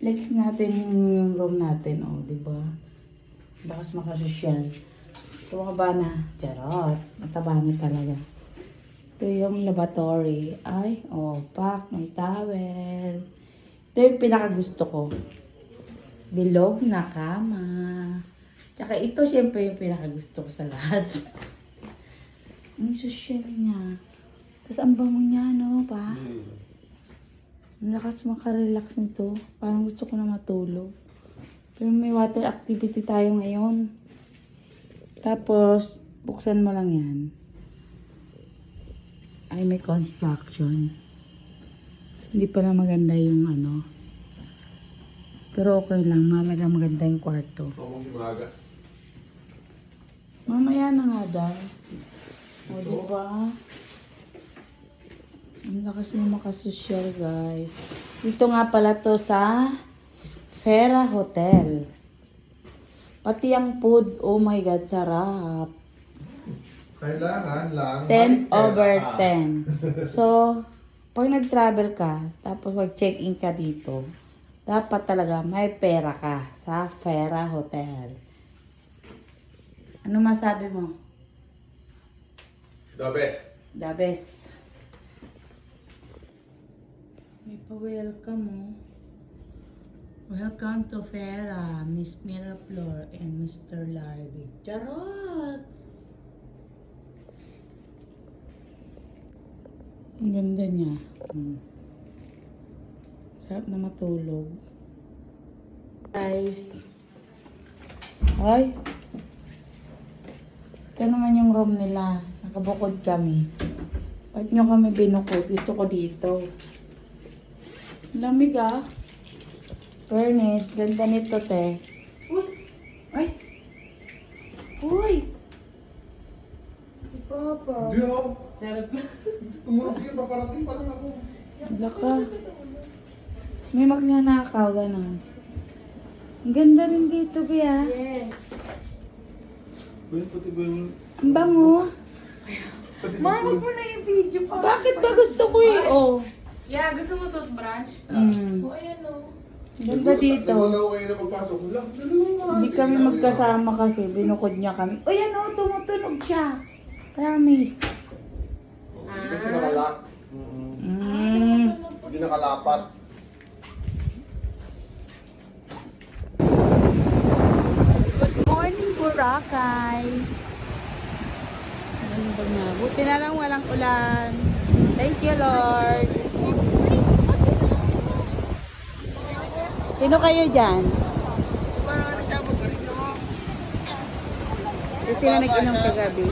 Flex natin yung room natin, oh, di ba? Bakas makasosyal. Tumaba na. Charot. Mataba na talaga. Ito yung lavatory. Ay, oh, pack. May towel. Ito yung pinakagusto ko. Bilog na kama. Tsaka ito, syempre, yung pinakagusto ko sa lahat. Ang sosyal niya. Tapos ang bango niya, no, pa? Ang lakas makarelax nito. Parang gusto ko na matulog. Pero may water activity tayo ngayon. Tapos, buksan mo lang yan. Ay, may construction. Hindi pala maganda yung ano. Pero okay lang. Malaga maganda yung kwarto. Mamaya na nga daw. O, diba? Ang lakas na makasosyal, guys. Dito nga pala to sa Fera Hotel. Pati ang food, oh my God, sarap. Kailangan lang 10 over 10. So, pag nag-travel ka, tapos mag-check-in ka dito, dapat talaga may pera ka sa Fera Hotel. Ano masabi mo? The best. The best. May pa-welcome mo. Welcome to Fera, Miss Miraflor and Mr. Larvik. Charot! Ang ganda niya. Sarap na matulog. Guys. Ay! Ito naman yung room nila. Nakabukod kami. Ba't nyo kami binukod? Gusto ko dito. Lamig ah. Fairness, ganda nito, te. Uy! Ay! Uy! Si Papa. Hindi ako. Sarap na. Tumurog yun, paparating pa lang ako. Wala ka. May magnanakaw, gano'n. Ang ganda rin dito, Bea. Yes. Pati ba yung... Ang bango. Ma, wag mo na yung video pa. Bakit ba gusto ko eh? Oh. Yeah, gusto mo toothbrush? Mm. O, ayan o. Ganda dito. Nawala kayo na pagpasok ko lang. Hindi kami magkasama kasi. Binukod niya kami. O yan o, tumutunog siya. Promise. Hindi kasi nakalak. Hindi nakalapat. Good morning, Boracay. Ganda niya. Buti na lang walang ulan. Thank you, Lord. Sino kayo dyan? Kasi sila nag-inom kagabi.